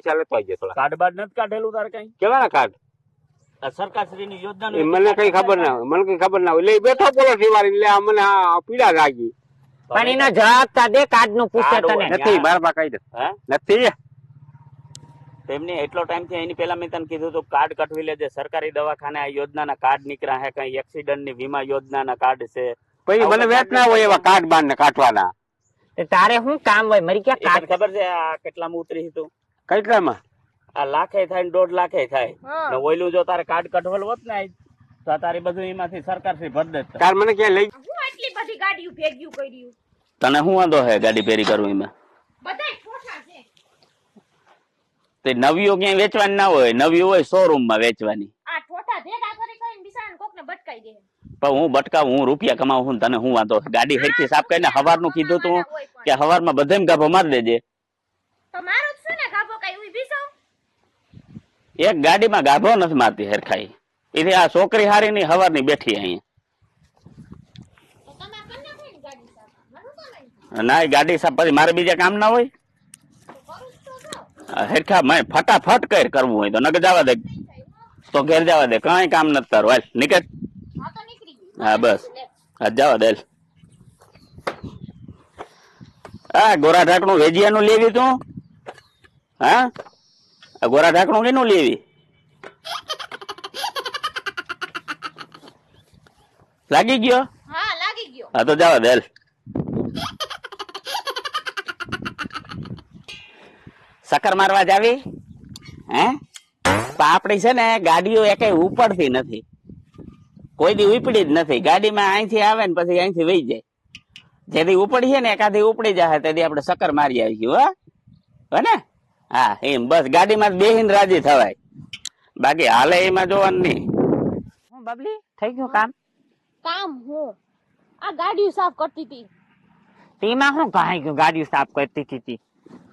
ચાલે તો આવી જતો કાર્ડ બાદ નથી કાઢેલું તારે કઈ કેવાના કાર્ડ સરકારશ્રીની યોજના મને કઈ ખબર ના હોય મને કઈ ખબર ના હોય એટલે બેઠો પોલીસ વાળી એટલે મને પીડા લાગી પણ એનો જવાબ તા દે કાર્ડ નું પૂછે તને નથી મારા કહી દે નથી તેમને એટલો ટાઈમ થી એની પેલા મેં તને કીધું હતું કાર્ડ કઢવી લેજે સરકારી દવાખાને આ યોજનાના કાર્ડ નીકળ્યા હે કઈ એક્સિડન્ટ ની વીમા યોજનાના કાર્ડ છે પછી મને વેત ના હોય એવા કાર્ડ બાર ને કાઢવાના તારે શું કામ હોય મારી ક્યાં કાર્ડ ખબર છે આ કેટલામાં ઉતરી હતું કેટલામાં આ લાખે થાય ને 1.5 લાખે થાય ને ઓયલું જો તારે કાર્ડ કઢવેલ હોત ને તો તારી બધું એમાંથી સરકાર શ્રી ભર દે તાર મને ક્યાં લઈ હું એટલી બધી ગાડીઓ ભેગ્યું કર્યું તને શું વાંધો હે ગાડી ફેરી કરવું એમાં બધાય ઠોઠા છે તે નવીઓ ક્યાંય વેચવાની ના હોય નવી હોય શોરૂમ માં વેચવાની આ ઠોઠા ભેગા કરી કરીને બિસાન કોકને બટકાઈ દે પણ હું બટકાવું હું રૂપિયા કમાવું હું તને શું વાંધો ગાડી હેરખી સાફ કરીને હવારનું કીધું તું કે હવારમાં બધાય ગાભો મારી દેજે તો મારો શું ને ગાભો કઈ ઉભી છો એક ગાડીમાં ગાભો નથી મારતી હેરખાઈ એટલે આ છોકરી હારી ની હવારની બેઠી અહીંયા તો તમે કન્ને કઈ ગાડી સાફ મારું તો નહીં ના ગાડી સાફ પછી મારે બીજા કામ ના હોય તો કરું તો જો હેરખા મેં ફટાફટ કરવું હોય તો નક જવા દે તો ઘેર જવા દે કઈ કામ નથી તારું હાલ નીકળ હા તો નીકળી ગઈ હા બસ હા જવા દે હા ગોરા ઢાકણું વેજિયાનું લેવી તું હા ગોરા ઢાકણું કેનું લેવી લાગી ગયો હા લાગી ગયો હા તો જવા દે સકર મારવા જાવી હે આપડી છે ને ગાડીઓ એકેય ઉપડતી નથી કોઈ દી ઉપડી જ નથી ગાડીમાં અહીંથી આવે ને પછી અહીંથી વહી જાય જેથી ઉપડીએ ને એકાથી ઉપડી જાય તેથી આપણે સકર મારી આવીશું હો ને હા એમ બસ ગાડીમાં બેહીને રાજી થવાય બાકી હાલે એમાં જોવાનું નહીં હું બબલી થઈ ગયું કામ કામ હું આ ગાડીઓ સાફ કરતી હતી તેમાં હું કહી ગયું ગાડીઓ સાફ કરતી હતી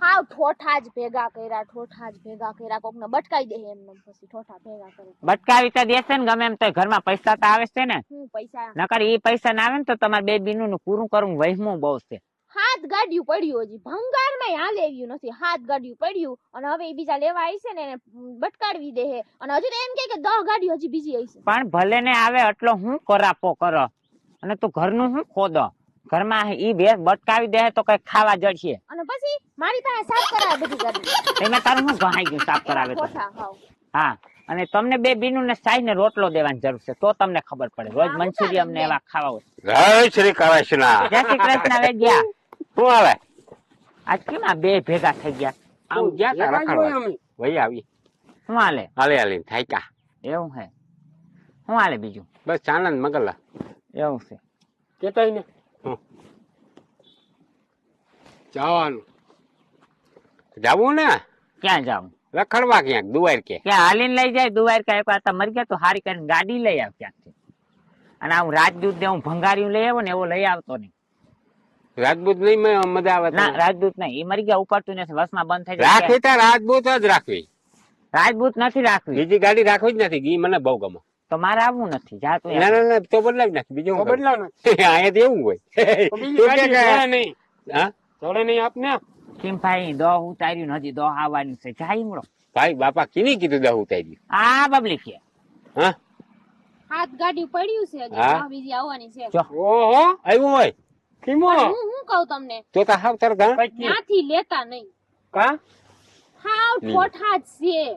હાવ ઠોઠા જ ભેગા કર્યા કોકને બટકાઈ દે એમને પછી ઠોઠા ભેગા કરે બટકાવી તો દેશે ને ગમે એમ તો ઘરમાં પૈસા તો આવે છે ને હું પૈસા નકર એ પૈસા ના આવે ને તો તમારે બે બીનું નું પૂરું કરવું વહેમું બહુ છે હાથ ગાડીઓ પડ્યું હજી ભંગારમાં હાલ આવ્યું નથી હાથ ગાડીઓ પડ્યું અને હવે એ બીજા લેવા આવી છે ને એને બટકાડવી દે હે અને હજુ તો એમ કે 10 ગાડીઓ હજી બીજી આવી છે પણ ભલે ને આવે એટલો હું કરાપો કરો અને તું ઘરનું હું ખોદો ઘરમાં ઈ ભેંસ બટકાવી દે તો કઈ ખાવા જડશે અને પછી મારી પાસે સાફ કરાવે બધી ગાડી એમાં તારું હું ગહાઈ ગયું સાફ કરાવે તો ઠોઠા હાવ હા અને તમને બે બીનું ને સાઈ ને રોટલો દેવાની જરૂર છે તો તમને ખબર પડે રોજ મંચુરિયમ ને એવા ખાવા હોય જય શ્રી કૃષ્ણ જય શ્રી કૃષ્ણ વે ગયા શું આવે આજ કેમ આ બે ભેગા થઈ ગયા આમ ગયા તા રખડવા વહી આવી શું હાલે હાલે હાલી થાક્યા એવું હે શું હાલે બીજું બસ આનંદ મગલા એવું છે કેતાય ને જવાનું જાવું ને ક્યાં જાઉં રખડવા ક્યાંક દુવાર કે ક્યાં હાલીને લઈ જાય દુવાર કે એક વાર મરી ગયા તો હારી કરીને ગાડી લઈ આવ ક્યાંકથી અને હું રાજદૂત ને હું ભંગારીયું લઈ આવો ને એવો લઈ આવતો નહીં રાજપૂત નહીં મજા આવે ના રાજદૂત નહીં એ મરી ગયા ઉપાડતું નથી વસમાં બંધ થઈ જાય રાખવી તો રાજપૂત જ રાખવી રાજદૂત નથી રાખવી બીજી ગાડી રાખવી જ નથી ઈ મને બહુ ગમે તો મારે આવવું નથી જા તું ના ના ના તો બદલાવી નાખ બીજું બદલાવ અહીંયા તો એવું હોય હા જોડે નહીં આપને કેમ ભાઈ દો ઉતાર્યું હજી દો આવવાની છે જાય મળો ભાઈ બાપા કીની કીધું દહ ઉતાર્યું આ બબલી કે હા હાથ ગાડી પડ્યું છે હજી હા. બીજી આવવાની છે ઓહો આવ્યું હોય કીમો હું કહું તમને તો તા હાવ તાર ગા ત્યાંથી લેતા નહીં કા હાવ ઠોઠા જ છે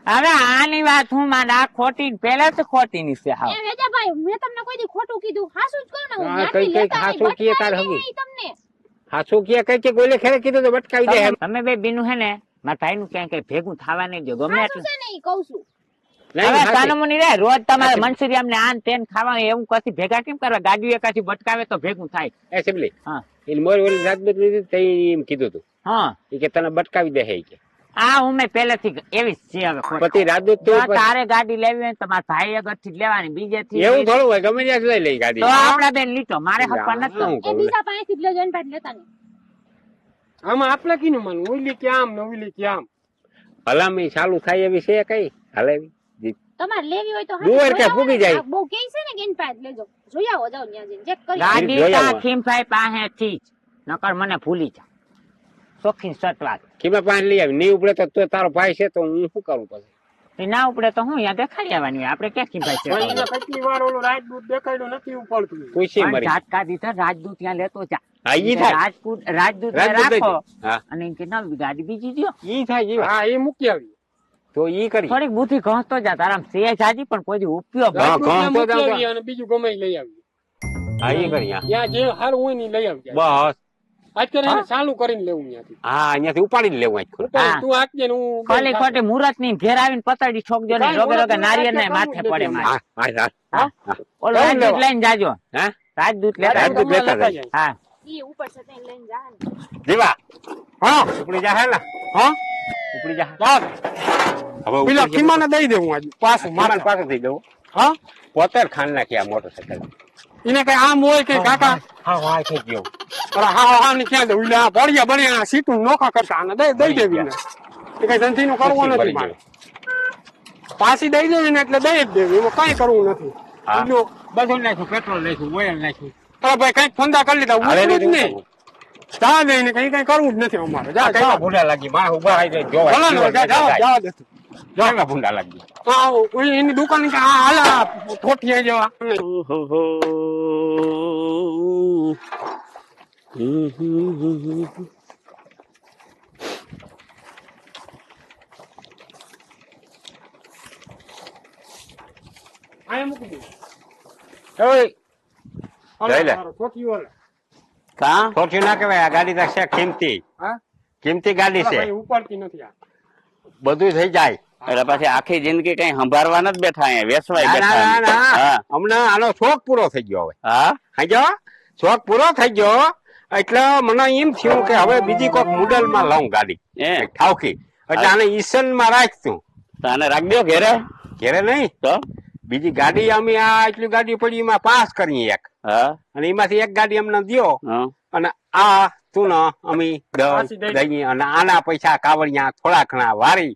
હવે આની વાત હું માને આ ખોટી પેલા તો ખોટી ની છે હા એ વેજાભાઈ મેં તમને કોઈ દી ખોટું કીધું હાસું જ કહું ને હું હા, ત્યાંથી કઈ લેતા હાસું નહીં, કીએ તાર બટકાવી હગી. નહીં તમને હાસુ કે ગોલે ખેરે કીધું તો બટકાવી દે એમ. તમે બે બીનું હે ને મારા ભાઈ નું ક્યાંય કઈ ભેગું થવા નહીં દો ગમે હાસું એટલું છે ને ઈ કહું છું નહીં, હવે હાચી. કાનમુની રે રોજ તમારે મંચુરિયમ ને આન તેન ખાવા એવું કથી ભેગા કેમ કરવા ગાડીઓ એકાથી બટકાવે તો ભેગું થાય એ સિમલી હા એને મોર ઓલી રાજપૂત લીધી તો ઈ એમ કીધું તું હા ઈ કે તને બટકાવી દે હે ઈ કે આ ઉમે પહેલેથી એવી જ છે હવે ખોટ. પછી રાજદૂત જો તું તારે ગાડી લેવી હોય ને તમારા ભાઈ આગળથી જ લેવાની બીજેથી એવું થોડું હોય ગમે ત્યાં જ લઈ લઈ ગાડી તો આપડા બેન લીટો મારે હપ્પા નથી હું એ કહું લે. બીજા પાસેથી જ લેજો, એની પાસે લેતા નહીં. આમાં આપણે કીનું માનવું ઓઈલી ક્યાં ને ઓઈલી ક્યાં ભલામણી ચાલુ થાય એવી છે કઈ હાલે એવી? તમારે લેવી હોય તો ડુંગર હાથે ક્યાં જોઈ ફૂગી આવો ને. જાય? આ બહુ કહે છે ને કે એની પાસે જ લેજો. જોઈ આવો, જાઓ ત્યાં જઈને ચેક કરી આવો. ગાડી જોઈ તા આવો. ખીમભાઈ પાસેથી જ નકર મને ભૂલી જા ચોખ્ખી સટ વાત. કીમાં પાંચ લઈ આવી નહીં ઉપડે તો તારો ભાઈ છે તો હું શું કરું પછી? એ ના ઉપડે તો હું અહીંયા દેખાડી આવવાની હોય આપણે ક્યાં ખીમભાઈ છે પણ એને કેટલી વાર ઓલું રાજદૂત દેખાડ્યું નથી ઉપડતું. પૂછી પણ મરી ઝાટકા દીધા રાજદૂત ત્યાં લેતો જા હા ઈ થાય રાજદૂત રાજદૂત રાખો જ. હા અને એમ કે નવી ગાડી બીજી દ્યો ઈ થાય જીવા. હા એ મૂકી આવી તો ઈ કરી થોડીક બુદ્ધિ ઘસતો જા તારામ છે જાજી પણ કોઈ દી ઉપયોગ હા, રાજદૂતને ઘણો તો મૂકી જાવ. આવી અને બીજું ગમે ઈ લઈ આવી. હા ઈ કરી હા. ત્યાં જે સારું હોય ને ઈ લઈ આવી બસ અત્યારે એને ચાલુ કરીને લેવું ત્યાંથી. હા અહીંયાથી ઉપાડી જ લેવું આખું. હા. તું આપજે ને હું ખોલી ખોટી મુહૂર્ત ની ઘેર આવીને પતડી ઠોકજો ને કાંઈ રોગે રોગે મુહૂર્ત નારિયેળ ને નહીં, માથે કાંઈ પડે કામ મારે. હા હા હા ઓલો કાંઈ રાજદૂત લેવા. લઈને જાજો હા રાજદૂત લેતા રાજદૂત જાજો. લેતા જાય. હા ઈ ઉપર છે તેને લઈને જા ને. જીવા હા ઉપડી જા હે ને હા ઉપડી જા. ચાલ હવે પેલા ઉપડી ખીમાને દઈ દેવું આજે પાછું મારા મારે પાસે થઈ જવું. હા પોતે ખાન નાખી આ મોટરસાયકલ. એને કઈ આમ હોય કે કાકા હા હા થઈ ગયો. અરે હા હા ને ક્યાં દઉં એટલે આ ભળિયા ભળિયા સીટું નોખા કરતા આને દઈ દેવી ને એ કઈ ધંધી નું કરવું નથી મારે પાછી દઈ દેવી ને એટલે દઈ જ દેવી એમાં કઈ કરવું નથી હા. એટલું બધું નાખ્યું પેટ્રોલ નાખ્યું ઓઇલ નાખ્યું. અરે ભાઈ કઈક ફંદા કરી લીધા હવે ઉતરું જ નહીં નહીં જા દઈ ને કઈ કરવું જ નથી અમારે જા કેવા ભૂંડા લાગી માણસ ઉભા આવી જાય જોવાય. ભલા ને જા જવા દે કેવા ભૂંડા લાગી. એની દુકાન કે હા હાલા ઠોઠિયા જેવા આ મૂકી દે ઓય લઈ લે. ઠોઠિયો હાલે. કા થોડું ના કહેવાય આ ગાડી તો છે કિંમતી હા કિંમતી ગાડી છે ભાઈ ઉપાડતી નથી આ બધું થઈ જાય. એટલે પછી આખી જિંદગી કઈ સંભાળવા નથી બેઠા અહીંયા વેસવાય ના, ના, બેઠા ના, ના. હા હમણાં આનો શોખ પૂરો થઈ ગયો હવે હા સમજો શોખ પૂરો થઈ ગયો એટલે મને એમ થયું કે હવે બીજી કોઈક મોડેલ માં લઉં ગાડી એ ઠાવકી એટલે આને ઈસન માં રાખતું તો આને રાખ દો ઘેરે ઘેરે નહીં તો બીજી ગાડી અમે આ એટલી ગાડી પડી એમાં પાસ કરી એક હા અને એમાંથી એક ગાડી અમને દ્યો હા અને આ તું ને અમે પાછી દઈ દઈએ અને આના પૈસા કાવડિયા થોડા ઘણા વારી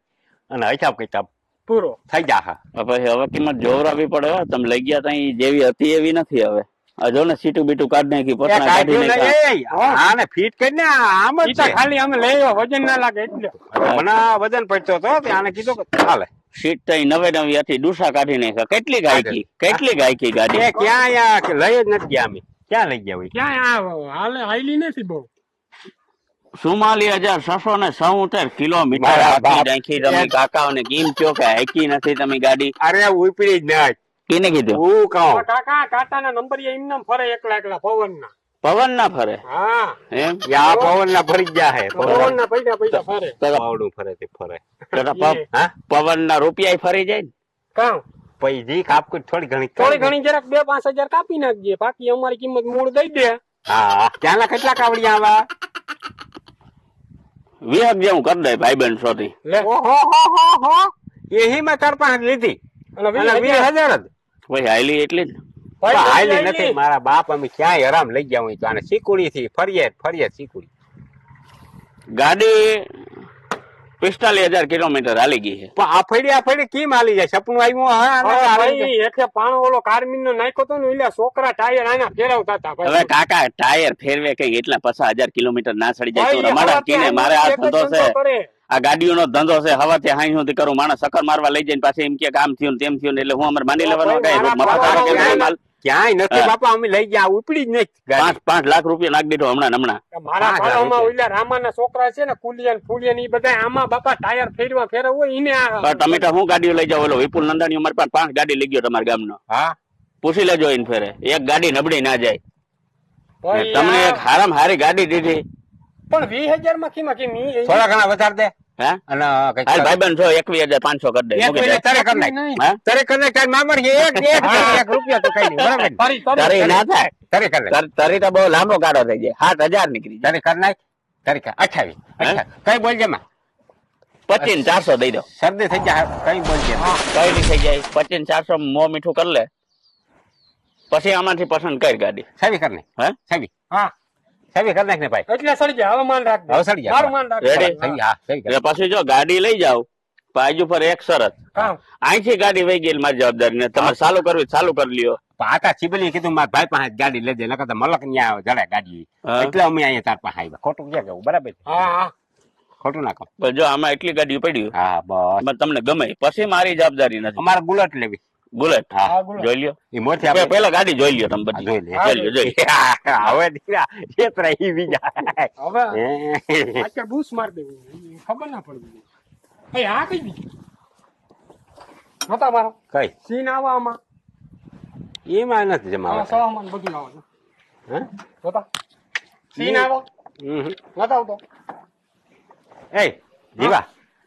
અને હિસાબ કિતાબ પૂરો થઈ જા. પછી હવે કિંમત જોવરાવી પડે હો. તમે લઈ ગયા તા ઈ જેવી હતી એવી નથી હવે આ જો ને સીટું બીટું કાઢ નાખી પતરા કાઢી નાખ્યા. આને ફીટ કરી ને આમ જ ઈ તો છે. ખાલી અમે લઈ આવ્યા, વજન ના લાગે એટલે મને વજન પડતો હતો તે આને કીધું કે ચાલે સીટ તો ઈ નવે નવી હતી ડુસા કાઢી નાખ્યા. કેટલી ગાયકી ગાડી એ ક્યાં આયા કે લઈ જ નથી ગયા અમે ક્યાં લઈ ગયા હોય ક્યાં હાલે હાઈલી નથી બહુ 44,670 કિલોમીટર મારા આખી બાપ. નાખી તમે કાકાઓને કેમ કહો કે હાકી નથી તમે ગાડી અરે ઉપડી જ નહીં કેને કીધું હું કહું કાકા ટાટા ના નંબર એમને ફરે એકલા એકલા પવન ના પવન ના ફરે હા એમ આ પવન ના ભરી ગયા હે પવન ના પૈસા પૈસા ફરે પવન ફરે તે ફરે તો પવન ના રૂપિયા ફરી જાય ને કામ પૈસી કાપકૂટ થોડી ઘણી થોડી ઘણી જરાક 2-5 હજાર કાપી નાખજે બાકી અમારી કિંમત મૂળ દઈ દે હા ત્યાંના કેટલા કાવડિયા આવા વિહક જેવું કરી દે ભાઈબંધ સોથી લે ઓહો હો હો એહી મેં તાર પાસે લીધી અને અને 20,000 જ ભાઈ હાઈલી એટલી જ ભાઈ પણ હાલી લઈ નથી લે. મારા બાપ અમે ક્યાંય આરામ લઈ ગયા હોય તો આને શીકુડી થી ફરીએ શીકુડી ગાડી 45,000 કિલોમીટર હાલી ગઈ છે. પણ આ ફેડી કેમ હાલી જાય સપનું આવ્યું હા, ભાઈ એકે પાણો ઓલો કાર્મિન નો નાખ્યો તો ને એટલે છોકરા ટાયર આના ફેરવતા હતા હવે ભાઈ કાકા ટાયર ફેરવે કઈ એટલા 50,000 કિલોમીટર ના સડી જાય તો ભાઈ, રમાડા હવે કીને ત્યાં મારે આ એક જ ધંધો છે ધંધો કરે. આ ગાડીઓનો ધંધો છે હવાથી હાઈ સુધી કરું માણસ સકર મારવા લઈ જઈને પાછી એમ કે કામ થયું ને તેમ થયું ને એટલે હું અમારે માની લેવાનો ભાઈ, કઈ મારા મફત આવે કે ભાઈ, માલ ક્યાંય નથી હા. બાપા અમે લઈ ગયા ઉપડી જ નહીં ગાડી. 5 લાખ રૂપિયા નાખી દીધો હમણાં મારા હા, ભાળામાં હા, ઓલા રામાના છોકરા છે ને કુલિયન ફુલિયન ઈ બધા આમાં બાપા ટાયર ફેરવો ઈને આ તમે તો શું ગાડીઓ લઈ જાવ ઓલો વિપુલ નંદાણી અમારી પાસે 5 ગાડી લઈ ગયો તમારા ગામનો હા પૂછી લેજો એને ફેરે એક ગાડી નબળી ના જાય ભાઈ, તમને આ- એક હારામ હારી ગાડી દીધી પણ 20,000 માં કેમાં કેમ ઈ- થોડા ઘણા વધારે દે હે અને કંઈક હાલ ભાઈબંધ છો 21,500 કરી દે એક મૂકી દે. મિનિટ તારે કરી નાખ. નહીં. હે? તારે કરી નાખ, તારે મામા કે એક રૂપિયા તો કઈ નહીં બરાબર ને? ફરી, ફરી. તારી ના થાય તારે કરી નાખ. તારી તો બહુ લાંબો ગાળો થઈ જાય 7,000 નીકળી જાય તારે કરી નાખ તારે કર 28 કઈ બોલજે માં 25,400 દઈ દો. શરદી થઈ જાય કઈ બોલજે કઈ નહીં થઈ જાય. 25,400 મોં મીઠું કરી લે, પછી આમાંથી પસંદ કરી ગાડી. સાવી કર ને હે સાવી હા સાવી કર નાખ ને ભાઈ એટલે સડી જાય હવે માન રાખજે હવે સડી જા મારું માન રાખજે Ready? સાવી હા સાવી કર એટલે પછી જો ગાડી લઈ જાવ બાજુ પર એક શરત, હા અહીંથી ગાડી વહી ગઈ મારી જવાબદારી ને તમારે ચાલુ કરવી ચાલુ કરી લ્યો. આતા ચીબલી કીધું મારા ભાઈ પાસે ગાડી લેજે નકર તો મલક ન્યા જડે ગાડી હા. એટલે અમે અહીંયા તાર પાસે આવ્યા ખોટું ક્યાં કેવું બરાબર છે? હા હા ખોટું ના કહો પણ જો આમાં એટલી ગાડીઓ પડ્યું હા બસ એમાં તમને ગમે પછી મારી જવાબદારી નથી. અમારે બુલેટ લેવી બુલેટ હા હા ગુલાબ જોઈ લ્યો. એ મોરથી આપણે પેલા ગાડી જોઈ લ્યો તમે બધી. જોઈ લે. જોઈ લ્યો જોઈ. હવે દીકરા છેતરા ઈ બીજા હવે આખે બૂસ માર દેવું ખબર ના પડી એ હા કઈ બીજું નતા મારો કઈ સીન આવા આમાં એમાં નથી હા જમાવા સવામાન બધું આવે હે જોતા સીન આવો નતા આવતો એ જીવા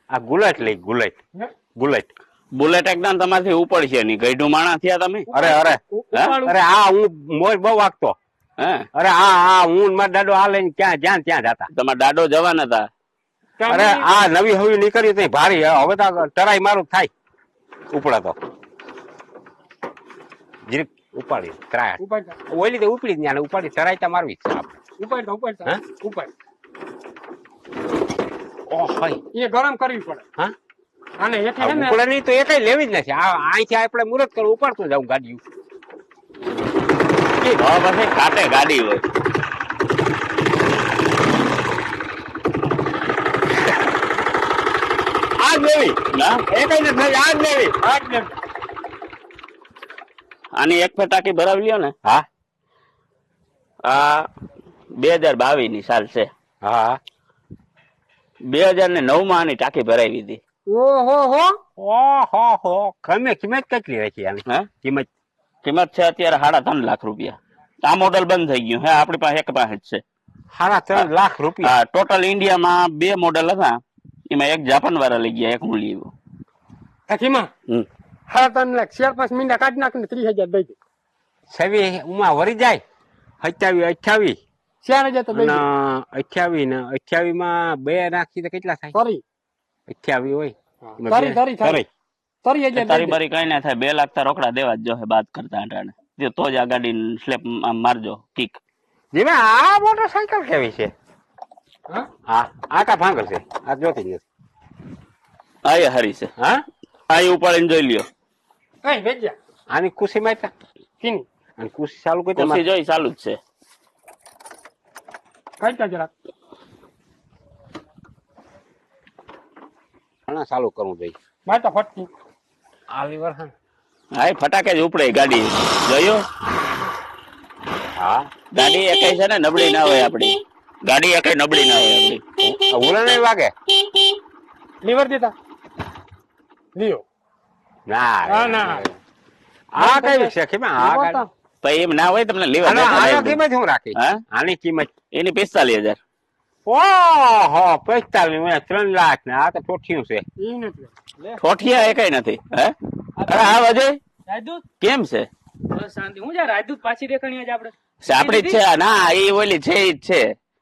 આ ગુલેટ લઈ ગુલેટ હે? ગુલેટ બુલેટ એકદમ તમારથી ઉપડશે નહીં. ગઈઢું માણા થયા તમે. અરે અરે ઉપાડું. અરે આ હું મોર બહુ વાગતો હે અરે આ હું ને મારો દાડો આ લઈને ક્યાં જ્યાં ત્યાં જતા તમારા દાડો જવાના હતા. અરે આ નવી હવી નીકળી તો ભારી હવે તો ટરાઈ મારું થાય ઉપડા તો જીરીક ઉપાડી ટ્રાય ઉપાડતા ઓલી તો ઉપડી જ ન્યા ને ઉપાડી ટરાઈ તો મારવી જ છે આપણે ઉપાડતા ઉપાડતા હે? ઉપાડ ઓહ હઈ એ ગરમ કરવી પડે હા આને હેઠે હે ને ઉપડે નહીં તો એ કઈ લેવી જ નથી આ અહીંથી આપણે મુહૂર્ત કરું ઉપાડતું જાઉં ગાડી હવે પછી કાટે ગાડી હોય. આ જ લેવી ના એ કઈ નથી આ જ લેવી હાથ ને આની એક ફટાકી ભરાવી લ્યો ને. હા આ 2022 ની સાલ છે. હા 2009 માં આની ટાંકી ભરાવી હતી. ઓહો હો ઓહો કિંમત કેટલી રાખી આની હે કિંમત કિંમત છે અત્યારે 3.5 લાખ રૂપિયા. આ મોડલ બંધ થઈ ગયું હે આપણી પાસે એક પાસે જ છે. 3.5 લાખ રૂપિયા હા ટોટલ ઇન્ડિયામાં 2 મોડલ હતા, એમાં એક જાપાન વાળા લઈ ગયા, એક હું લઈ આવ્યો. અકીમાં હમ. હા તને લાખ 4-5 મિનિટ કાઢી નાખ ને 30,000 દઈ દે છવી ઉમાં વરી જાય 27 4,000 તો દઈ અને દે 28 માં 2 નાખી તો કેટલા થાય સોરી 28 હોય તારી તારી તારી 30,000 તારી બારી કઈ ના થાય. 2 લાખ તો રોકડા દેવા જ જો બાદ કરતા અટાણે. તો જ આ ગાડી સ્લેપ મારજો કિક. જીવા આ મોટરસાયકલ કેવી છે હા હા આટા ભાંગર છે આ જોતી જ નથી આ એ હારી છે. હા આ એ ઉપાડીને જોઈ લ્યો. એ વેજ્યા આની ખુશી માં કિની અને ખુશી ચાલુ કરી પછી જોઈ ચાલુ જ છે. કાઢતા જરાક ચાલુ કરવું જોઈએ માર તો ફટકી આ લીવર હા હા એ ફટાકે જ ઉપડે ગાડી. જોયું હા ગાડી એકાઈ છે ને નબળી ના હોય આપડી. ગાડી એકાઈ નબળી ના હોય આપડી. ઉલા નહીં વાગે લીવર દેતા લ્યો ના ના આ કઈ છે કે આ ગાડી પછી એમ ના હોય તમને લેવા આની કિંમત શું રાખી હા આની કિંમત એની 45,000. ઓહો 45 3 લાખ ને આ તો ઠોઠિયું છે ઈ નથી ઠોઠિયા એકાઈ નથી. હે અરે હા અજય રાજદૂત કેમ છે? બસ શાંતિ. હું જા રાજદૂત પાછી દેખાણી આજે આપણે આપડી જ છે. ના એ ઓલી છે ઈ જ છે,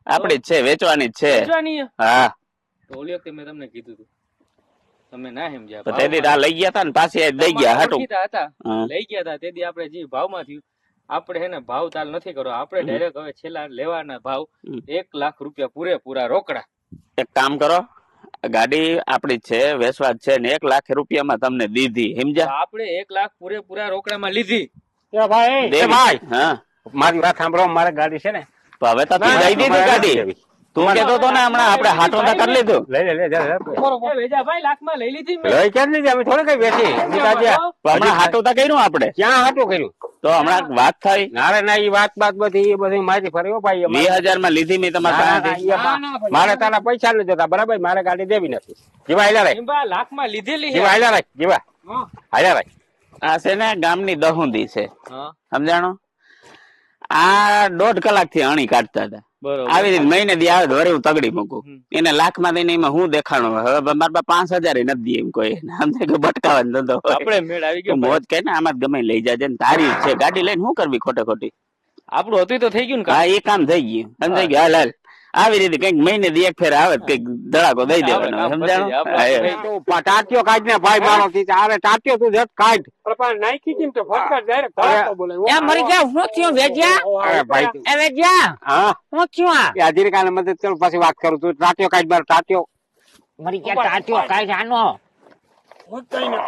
આપડી જ છે, વેચવાની જ છે. વેચવાની છે? હા તો ઓલી વખતે મેં તમને કીધું હતું, તમે ના સમજ્યા. તો તે દી આ લઈ ગયા તા ને પાછી આ દઈ ગયા હાટું. ઓળખીતા હતા, હા. લઈ ગયા હતા. તે દી આપણે જે ભાવમાં થયું, આપણે હે ને ભાવ તાલ નથી કરો. આપણે ડાયરેક્ટ હવે છેલ્લા લેવાના ભાવ 1 લાખ રૂપિયા પૂરેપૂરા રોકડા. એક કામ કરો, ગાડી આપડી જ છે, વેચવા જ છે ને 1 લાખ રૂપિયામાં તમને દીધી, તો સમજ્યા? આપણે 1 લાખ પૂરેપૂરા રોકડામાં લીધી. એ ભાઈ દેવી. ભાઈ. હા મારી વાત સાંભળો મારે ગાડી છે ને તો હવે તો તું દઈ દીધી ગાડી. તું કેતો તો ને હમણાં આપણે હાથો ના કરી લીધું. લે એ વેજાભાઈ લાખમાં લઈ લીધી મેં. લઈ ક્યાં લીધી અમે થોડી કઈ બેસી અમે તો આજે તો હમણાં હાથો તો કર્યું આપણે. ક્યાં હાટું કર્યું તો હમણાં વાત થઈ નારે ના ઈ વાત બધી એ બધી માહિતી ફરી ભાઈ 20,000 માં લીધી મેં તમારા પાસેથી. મારે તારા પૈસા નથી જોતા બરાબર મારે ગાડી દેવી નથી જીવા હાલ્યા રાખ એમ લાખમાં લીધેલી છે. જીવા હાલ્યા રાખ જીવા હા. હાલ્યા રાખ આ છે ને ગામની દહુંદી છે, હા સમજાણો? આ 1.5 કલાક થી અણી કાઢતા હતા. બરોબર. આવી રીતે મહિને દી આવે વરે હું તગડી મૂકું. એને લાખમાં દઈને એમાં હું દેખાણું. હવે મારા પાસે 5,000 નથી દે એમ કોઈ. સમજે કે ભટકાવાનો ધંધો હોય. આપણે મેળ આવી તો ગયો. મોજ કે ને આમાં ગમે લઈ જાજે ને તારી જ છે ગાડી લઈને શું કરવી ખોટે ખોટી. આપણું હતું તો થઈ ગયું ને કામ. હા એ કામ થઈ ગયું, સમજાઈ ગયું. હાલ હાલ આવી રીતે કઈક મહિને દી એક ફેર આવે કઈક ધડાકો દઈ દેવાનો આવે, સમજાણું પછી આપણે હા, તું ટાટિયો કાઢ ને ભાઈ મારો થી અરે ટાટિયો તું જટ કાઢ પણ નાખી કેમ તો ફટકાર ડાયરેક્ટ ધડાકો બોલે એ મરી ગયા શું થયું વેજ્યા અરે ભાઈ તું- એ વેજ્યા હા શું થયું આ એ અધીરકાને મદદ કરું પછી વાત કરું તું ટાટિયો કાઢ મારો ટાટિયો મરી ગયા ટાટ્યો કાંઈ આનો કઈ ને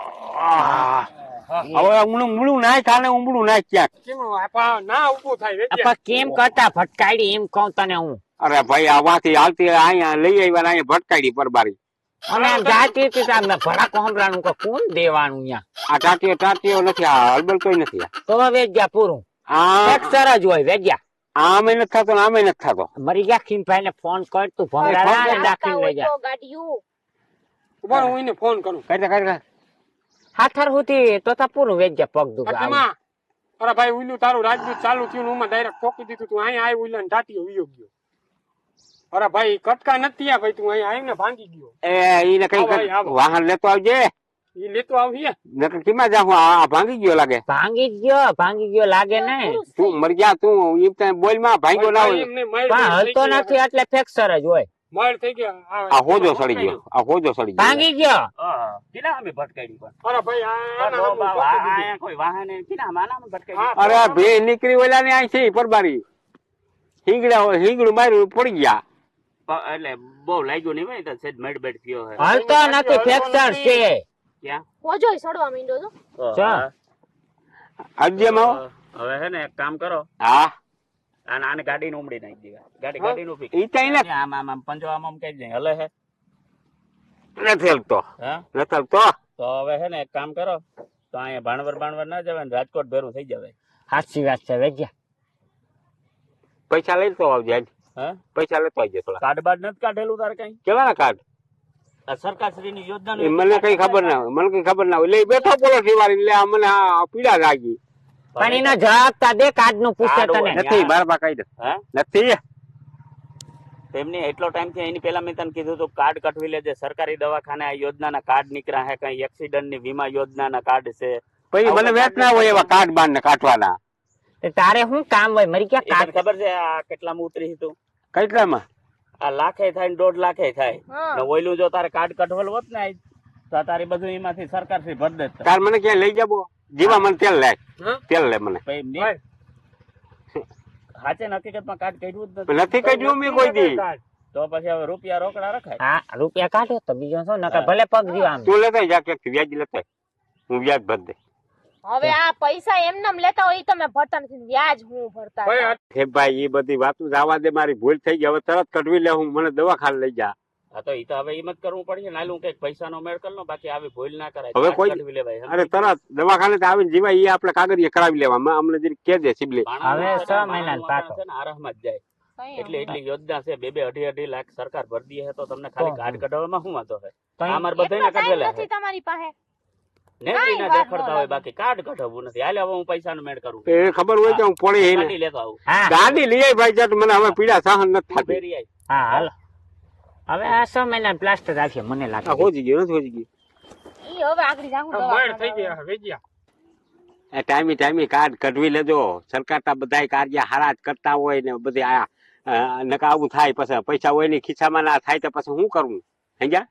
હવે ઉમળું નાખ ખાને ઉમળું નાખ ક્યાંક કેમ આપા ના ઊભું થાય વેચ્યા. પણ કેમ કરતા ફટકાડી એમ કહું તને હું અરે ભાઈ આવાથી હાલતી અહીંયા લઈ આવ્યા ને અહીંયા ભટકાડી પરબારી અને આમ જાતી હતી તો આમ ભડાકો સંભળાનું કે કોણ દેવાનું અહીંયા આ ટાટિયો નથી આ હલબલ કોઈ નથી આ. તો વેજ્યા પૂરું આ એક્સર જ હોય વેજ્યા આમે નથી થતો ને આમે નથી થતો મરી ગયા ખીમભાઈ ને ફોન કર તું ભંગારા દાખલ લઈ જા ગાડીયું ઉભા રહો, હું એને ફોન કરું કરી હાથર હુતી તો તા પૂરું વેજ્યા પગ દુખા અટલીમાં, અરે ભાઈ ઉલ્યું તારું રાજદૂત ચાલુ થયું ને હું ડાયરેક્ટ ઠોકી દીધું તું અહીંયા આવી ઉલ્યા ને ટાટીઓ વિયો ગયો. અરે ભાઈ કટકા નથી આ ભાઈ તું અહીંયા આવીને ભાંગી ગયો. એ ઈને કઈ આવો ભાઈ, આવો. વાહન લેતો આવજે ઈ લેતો આવીએ નકર કેમાં જાઉં આ ભાંગી ગયો લાગે ભાંગી ગયો લાગે ને તું મરી જા તું એમ તને બોલ માં ભાંગ્યો ના હોય એમને મળ પણ થઈ હલતો ગઈ. નથી એટલે ફેક્સર જ હોય મળ થઈ ગયા આ હોજો સડી ગયો આ હોજો સડી ગયો ભાંગી ગયો કિના અમે ભટકાડી પણ અરે ભાઈ આના તો આમ બાબા, ઠોકી દીધું. આયા કોઈ વાહને કિના માનામાં ભટકાડી હા, અરે ભે નીકળી ઓલા ને આ છે પરબારી હિંગડું માર્યું પડી ગયા એટલે બહુ લાગ્યું નહીં ભાઈ તો સેજ મેડબેડ થયો હે હલતો નથી ફેક્સર છે ક્યાં હોજોય સડવા માંડ્યો તો ચા. અરજેમાં હવે હે ને એક કામ કરો હા આને ગાડી નું ઉમડી નાખી દેવા ગાડી નું ફિક્સ ઈ તો એને આમ આમ આમ પંજો આમ આમ કઈ જાય હલે હે નથી હલતો હા નથી હલતો તો હવે હે ને એક કામ કરો તો અહીંયા ભાણવર ના જવાય ને રાજકોટ ભેરું થઈ જવાય સાચી વાત છે વેજ્યા પૈસા લઈ તો આવજે આજ. હા પૈસા લેતો આવજે થોડા કાર્ડ બાડ નથી કાઢેલું તારે કઈ કેવાના કાર્ડ આ સરકારશ્રી ની યોજના એ મને કઈ ખબર ના હોય મને કઈ ખબર ના હોય લે બેઠો બોલો ઠીવારી લે આ મને આ પીડા લાગી પણ એનો જવાબ તા દે કાર્ડ નું પૂછે કાર્ડ તને હોય. નથી મારા પા કઈ દે હા નથી તેમને એટલો ટાઈમ થી એની પેલા મેં તને કીધું હતું કાર્ડ કઢવી લેજે સરકારી દવાખાને આ યોજનાના કાર્ડ નીકળ્યા હે કઈ એક્સિડન્ટ ની વીમા યોજનાના કાર્ડ છે પછી મને વેચ ના હોય એવા કાર્ડ બાર ને કાઢવાના તે તારે શું કામ હોય મરી ગયા એ તને કાર્ડ ખબર છે આ કેટલામાં ઉતરી હતું કેટલામાં આ લાખે થાય ને 1.5 લાખે થાય હા ને ઓયલું જો તારે કાર્ડ કઢવેલ હોત ને તો તારી બધું એમાંથી સરકાર શ્રી ભર દેત તાર મને ક્યાં લઈ જાબો જીવા મને તેલ લે હા? તેલ લે મને પછી ભાઈ, સાચે હકીકતમાં કાર્ડ કાઢ્યું જ નથી નથી કાઢ્યું મેં કોઈ દી તો પછી હવે રૂપિયા રોકડા રખાય હા રૂપિયા કાઢો તો બીજો શું નકર ભલે પગ દીવા આમ તું લેતો જા ક્યાંક વ્યાજ લેતો હું વ્યાજ ભર દે હવે આ પૈસા એમનેમ લેતા હોય ઈ તમે ભરતા નથી વ્યાજ હું ભરતા ભાઈ હતા. આ હે ભાઈ એ બધી વાતું જવા દે મારી ભૂલ થઈ ગઈ હવે તરત કઢવી લે હું મને દવાખાને લઈ જા હા તો ઈ તો હવે એમ જ કરવું પડશે ને હાલું કઈક પૈસા નો મેળ કર લો બાકી આવી ભૂલ ના કરાય હવે કાર્ડ કોઈ- કઢવી લેવાય અરે તરત દવાખાને આવીને જીવાય એ આપણે કાગળિયા કરાવી લેવા અમને જરી કે દે સિબલી હવે 6 મહિનાનો પાકો. છે ને આરામમાં જ જાય કઈ એટલી એટલી યોજના છે 2-2 લાખ સરકાર ભરી દે છે તો તમને ખાલી તો. કાર્ડ કઢાવવામાં શું વાંધો છે કઈ- અમાર એટલો બધાને time કઢવેલા નથી છે તમારી પાસે નેત્રી ના કાંઈ વાત દેખાડતા ન હોય લાગે. બાકી કાર્ડ કઢાવવું નથી હાલે હવે હું પૈસાનો મેળ કરું એ ખબર હોય કે હું પોણી હેને ગાડી લેતો આવું હા ગાડી લઈ આવી ભાઈ જટ મને હવે પીડા સહન નથી થતી બેરી આઈ હા હાલો હવે આ 6 મહિના પ્લાસ્ટર રાખીએ મને આ લાગે હોજી ગયું નથી હોજી ગયું ઈ હવે આગળ જાહું મળ દવાખાને થઈ હવે. ગયા વેચ્યા. એ ટાઈમે કાર્ડ કઢવી લેજો સરકાર તા બધા કાર્ય હારા જ કરતા હોય ને બધી આ નકા આવું થાય પછી પૈસા હોય ને ખિસ્સામાં ના થાય તો પછી શું કરવું સમજ્યા